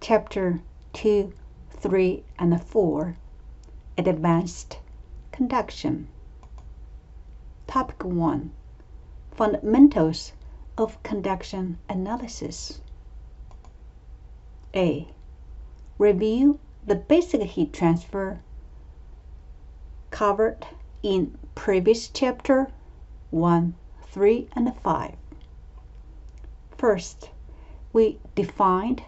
Chapter 2, 3, and 4, Advanced Conduction. Topic 1, Fundamentals of Conduction Analysis. A. Review the basic heat transfer covered in previous chapter 1, 3, and 5. First, we defined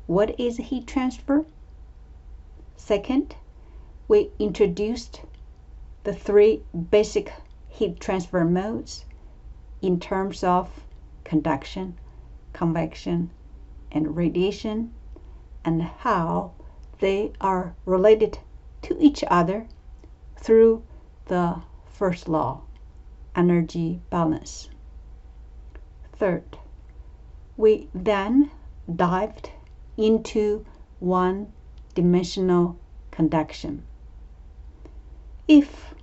what is heat transfer. Second, we introduced the three basic heat transfer modes in terms of conduction, convection, and radiation, and how they are related to each other through the first law, energy balance. Third, we then dived into one-dimensional conduction. If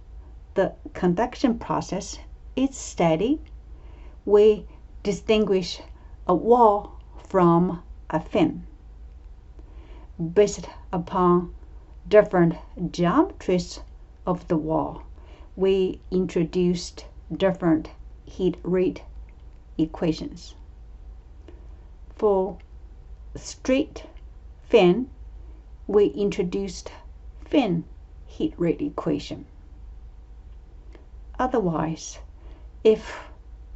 the conduction process is steady, we distinguish a wall from a fin. Based upon different geometries of the wall, we introduced different heat rate equations. For straight fin, we introduced fin heat rate equation. Otherwise, if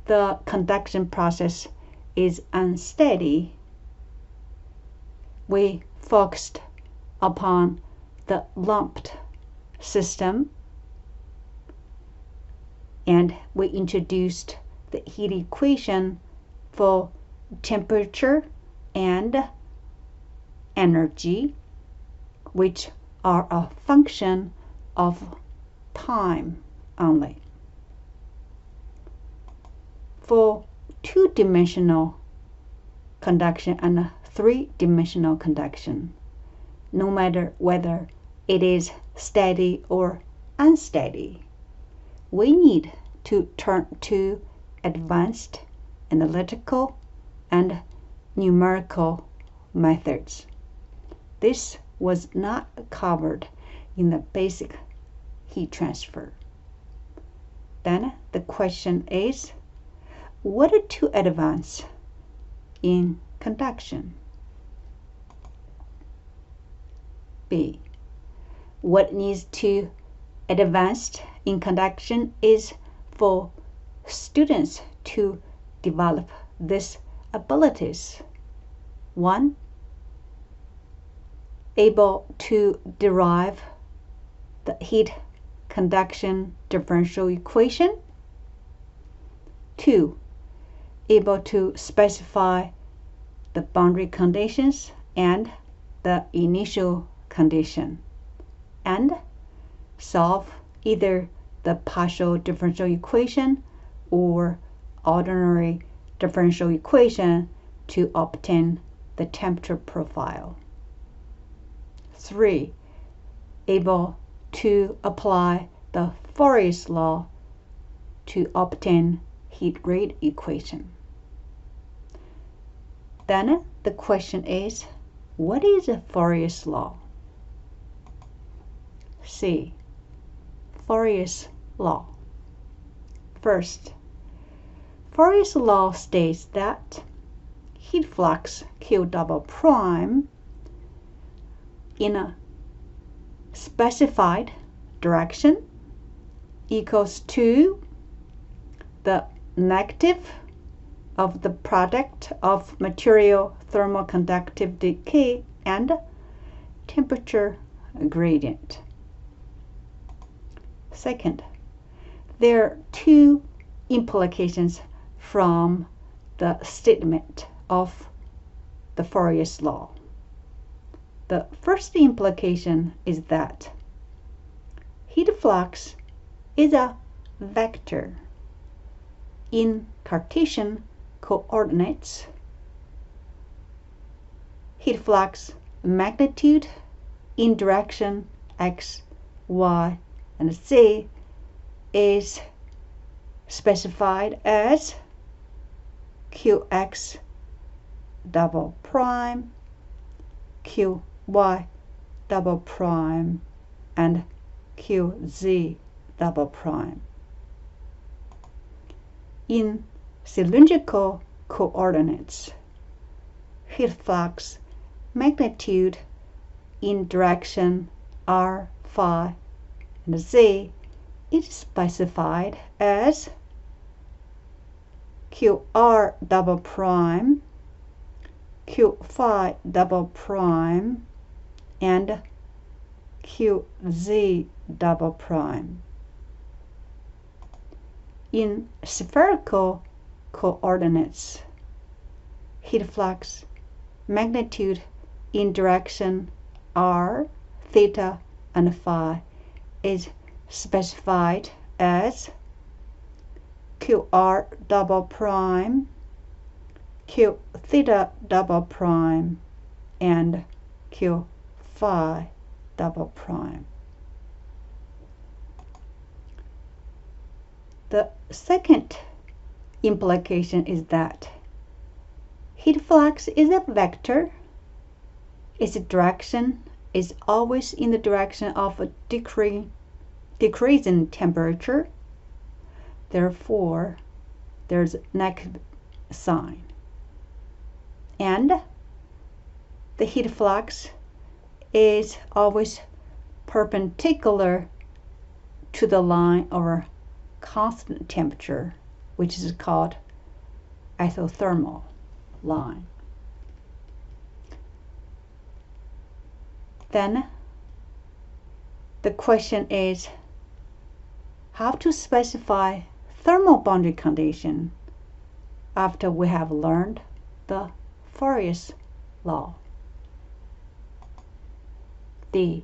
the conduction process is unsteady, we focused upon the lumped system, and we introduced the heat equation for temperature and energy, which are a function of time only. For two-dimensional conduction and three-dimensional conduction, no matter whether it is steady or unsteady, we need to turn to advanced analytical and numerical methods. This was not covered in the basic heat transfer. Then the question is, what to advance in conduction? B. What needs to advance in conduction is for students to develop these abilities. 1. Able to derive the heat conduction differential equation. 2. Able to specify the boundary conditions and the initial condition, and solve either the partial differential equation or ordinary differential equation to obtain the temperature profile. 3. Able to apply the Fourier's law to obtain heat rate equation. Then the question is, what is a Fourier's law? C. Fourier's law. First, Fourier's law states that heat flux Q double prime in a specified direction equals to the negative of the product of material thermal conductive decay and temperature gradient. Second, there are two implications from the statement of the Fourier's law. The first implication is that heat flux is a vector in Cartesian coordinates. Heat flux magnitude in direction x, y, and z is specified as Qx double prime Qy double prime and Qz double prime. In cylindrical coordinates, heat flux magnitude in direction r, phi, and z is specified as Qr double prime, Q phi double prime, and Qz double prime. In spherical coordinates, heat flux magnitude in direction r, theta, and phi is specified as Qr double prime, Q theta double prime, and Q phi double prime. The second implication is that heat flux is a vector. Its direction is always in the direction of a decreasing temperature. Therefore, there's a negative sign. And the heat flux is always perpendicular to the line of constant temperature, which is called isothermal line. Then the question is how to specify thermal boundary condition after we have learned the Fourier's law. The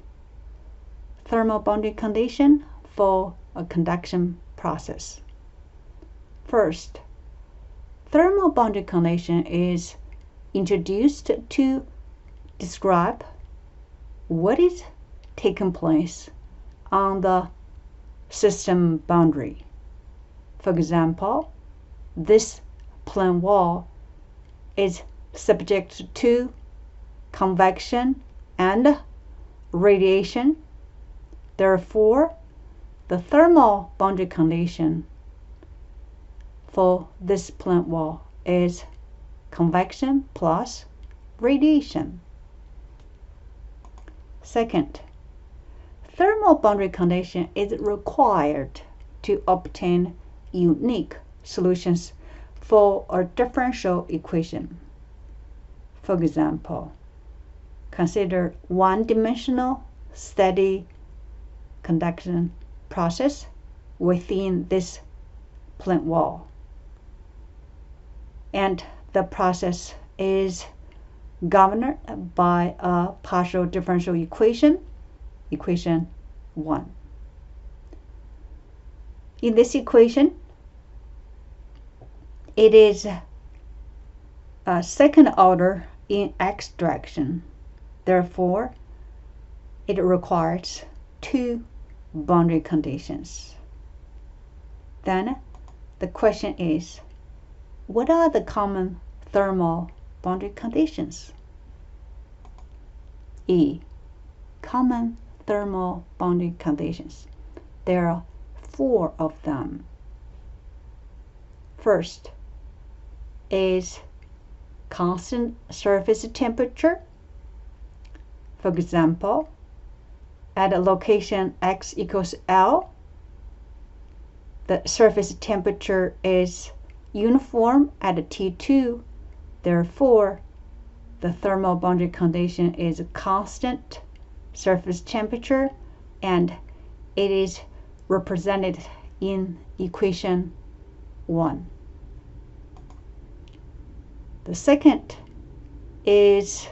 thermal boundary condition for a conduction process. First, thermal boundary condition is introduced to describe what is taking place on the system boundary. For example, this plane wall is subject to convection and radiation. Therefore, the thermal boundary condition for this plane wall is convection plus radiation. Second, thermal boundary condition is required to obtain unique solutions for a differential equation. For example, consider one-dimensional steady conduction process within this plane wall. And the process is governed by a partial differential equation, equation 1. In this equation, it is a second order in x direction. Therefore, it requires two boundary conditions. Then the question is, what are the common thermal boundary conditions? E. Common thermal boundary conditions. There are 4 of them. First is constant surface temperature. For example, at a location x equals L, the surface temperature is uniform at T2. Therefore, the thermal boundary condition is a constant surface temperature, and it is represented in equation 1. The second is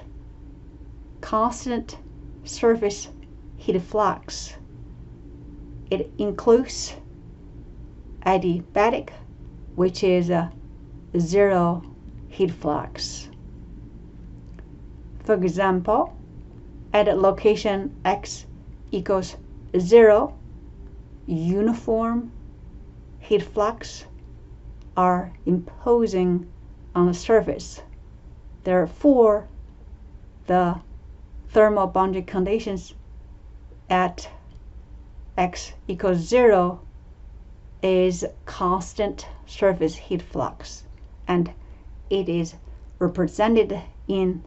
constant surface heat flux. It includes adiabatic, which is a zero heat flux. For example, at a location x equals 0, uniform heat flux are imposing on the surface. Therefore, the thermal boundary conditions at x equals 0 is constant surface heat flux, and it is represented in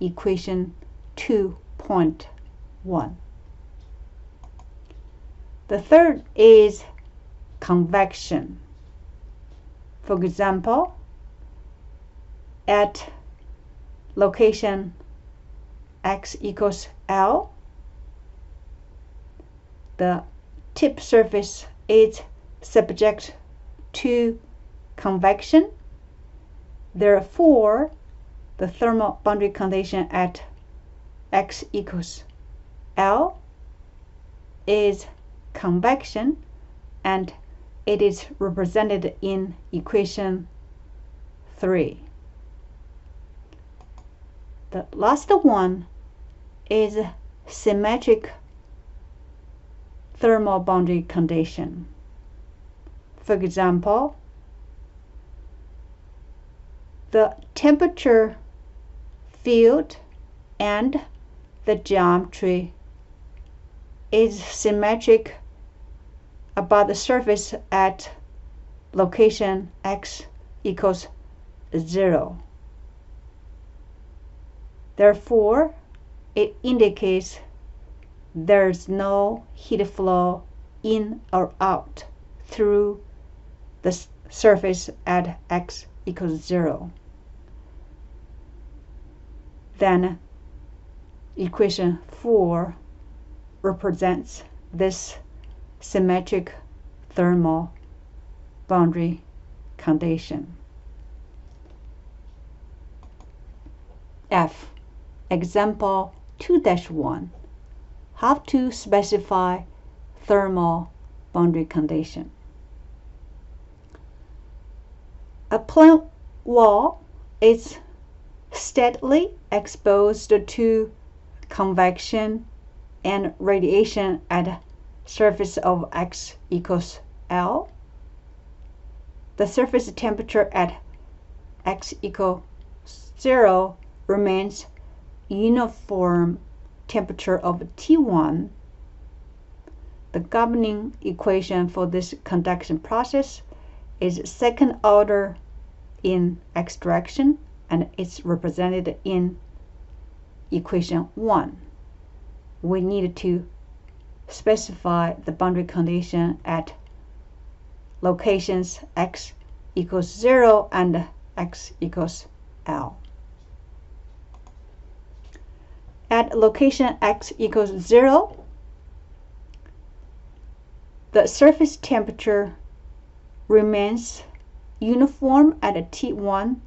equation 2.1. The third is convection. For example, at location x equals L, the tip surface is subject to convection. Therefore, the thermal boundary condition at x equals L is convection, and it is represented in equation 3. The last one is symmetric thermal boundary condition. For example, the temperature, field, and the geometry is symmetric about the surface at location x equals 0. Therefore, it indicates there's no heat flow in or out through the surface at x equals 0. Then equation 4 represents this symmetric thermal boundary condition. F. Example 2-1. How to specify thermal boundary condition. A plane wall is steadily exposed to convection and radiation at surface of x equals L. The surface temperature at x equals 0 remains uniform temperature of T1. The governing equation for this conduction process is second order in x direction, and it's represented in equation 1. We need to specify the boundary condition at locations x equals 0 and x equals L. At location x equals 0, the surface temperature remains uniform at T1.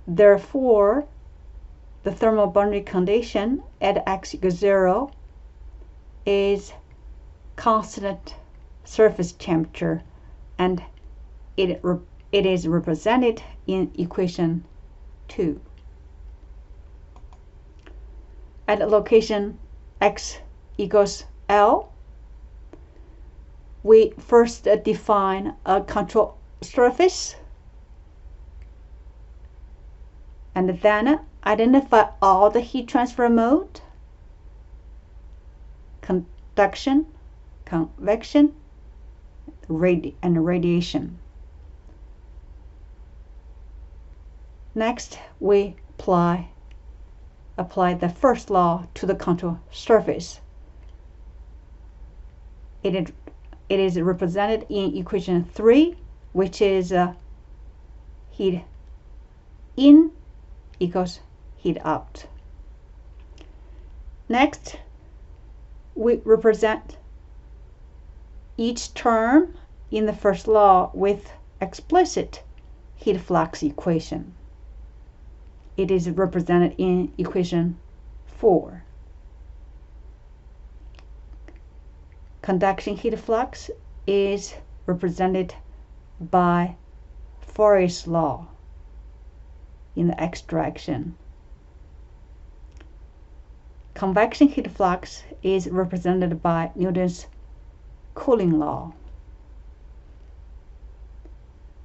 Therefore, the thermal boundary condition at x equals 0 is constant surface temperature, and it is represented in equation 2. At location x equals L, we first define a control surface and then identify all the heat transfer mode: conduction, convection, and radiation. Next, we apply the first law to the control surface. It is represented in equation 3, which is heat in equals heat out. Next, we represent each term in the first law with explicit heat flux equation. It is represented in equation 4. Conduction heat flux is represented by Fourier's law in the x direction. Convection heat flux is represented by Newton's cooling law.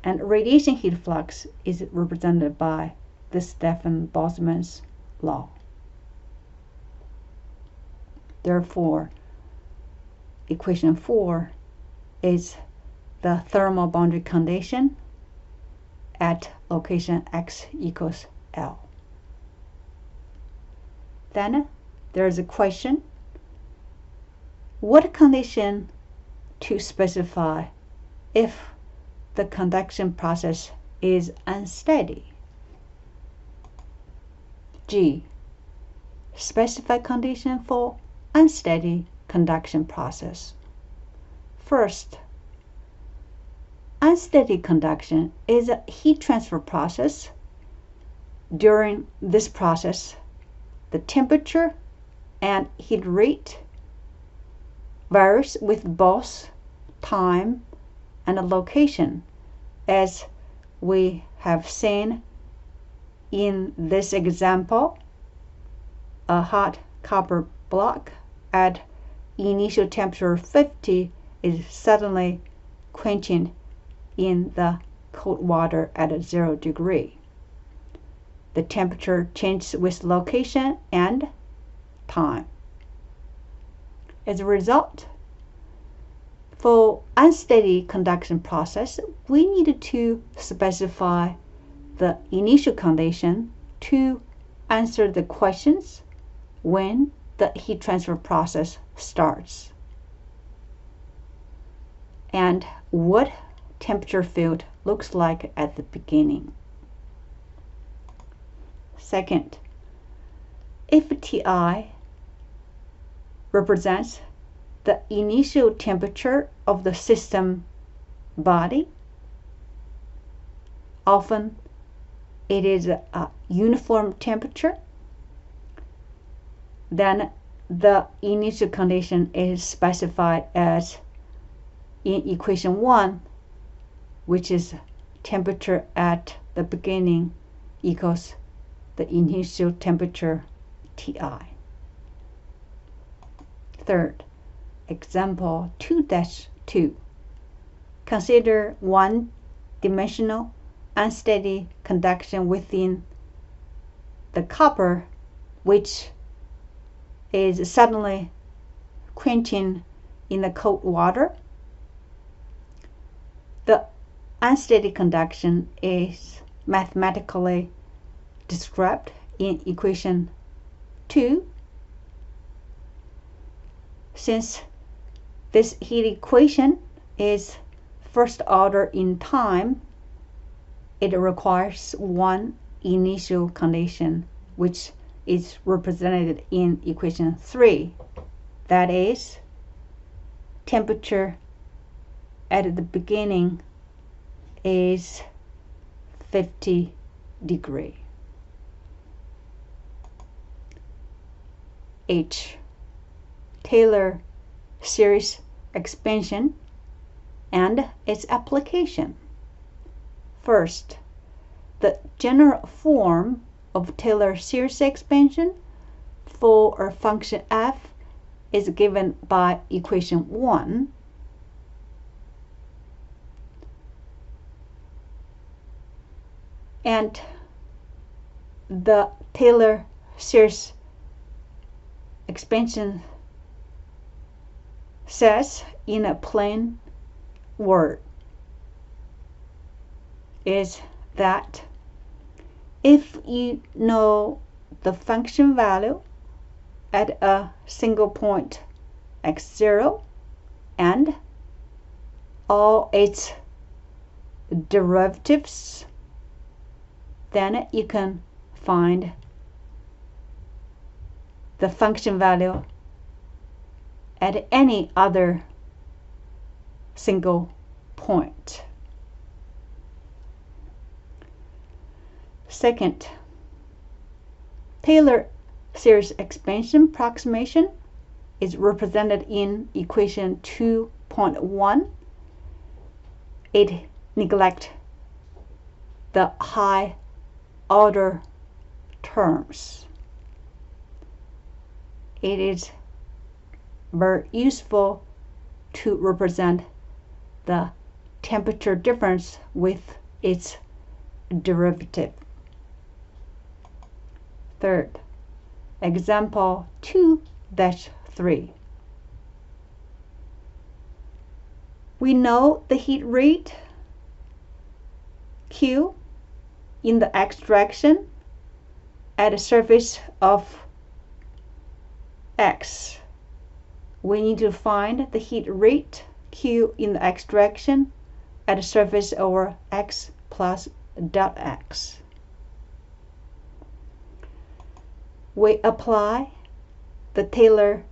And radiation heat flux is represented by the Stefan-Boltzmann Law. Therefore, equation 4 is the thermal boundary condition at location x equals L. Then there's a question: what condition to specify if the conduction process is unsteady? G. Specify condition for unsteady conduction process. First, unsteady conduction is a heat transfer process. During this process, the temperature and heat rate varies with both time and location, as we have seen in this example. A hot copper block at initial temperature 50 is suddenly quenching in the cold water at 0 degree. The temperature changes with location and time. As a result, for unsteady conduction process, we need to specify the initial condition to answer the questions when the heat transfer process starts and what temperature field looks like at the beginning. Second, if Ti represents the initial temperature of the system body, often it is a uniform temperature, then the initial condition is specified as in equation 1, which is temperature at the beginning equals the initial temperature Ti. Third, example 2-2. Consider one-dimensional unsteady conduction within the copper, which is suddenly quenching in the cold water. The unsteady conduction is mathematically described in equation 2. Since this heat equation is first order in time, it requires one initial condition, which is represented in equation 3. That is, temperature at the beginning is 50 degrees. H. Taylor series expansion and its application. First, the general form of Taylor series expansion for a function f is given by equation 1. And the Taylor series expansion says in a plain word is that if you know the function value at a single point x0 and all its derivatives, then you can find the function value at any other single point. Second, Taylor series expansion approximation is represented in equation 2.1. It neglects the high order terms. It is very useful to represent the temperature difference with its derivative. Third, example 2-3. 3. We know the heat rate Q in the x direction at the surface of x. We need to find the heat rate Q in the x direction at the surface over x plus dot x. We apply the Taylor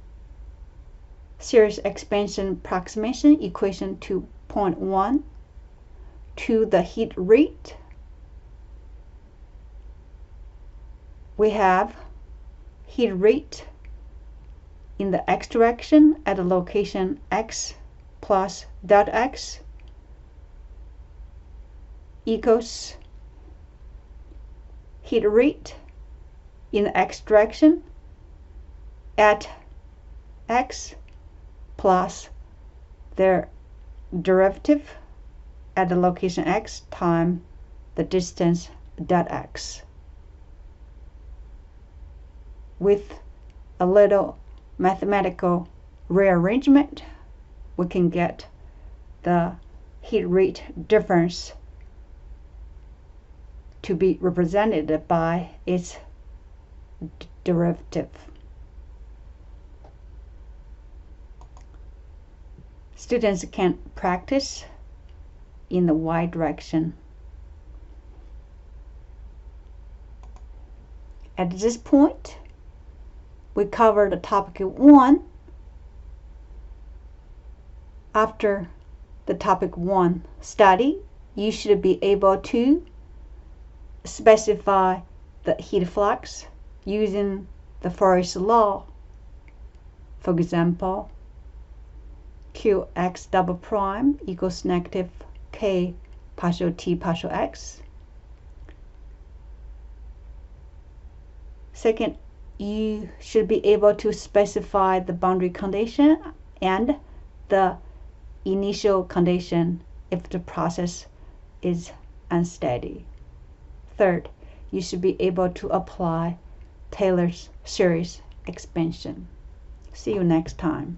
series expansion approximation equation 2.1 to the heat rate. We have heat rate in the x direction at the location x plus dot x equals heat rate in the x direction at x plus their derivative at the location x times the distance dot x. With a little mathematical rearrangement, we can get the heat rate difference to be represented by its derivative. Students can practice in the y direction. At this point, we covered the topic 1. After the topic 1 study, you should be able to specify the heat flux using the Fourier's law. For example, Qx double prime equals negative K partial T partial X. Second, you should be able to specify the boundary condition and the initial condition if the process is unsteady. Third, you should be able to apply Taylor's series expansion. See you next time.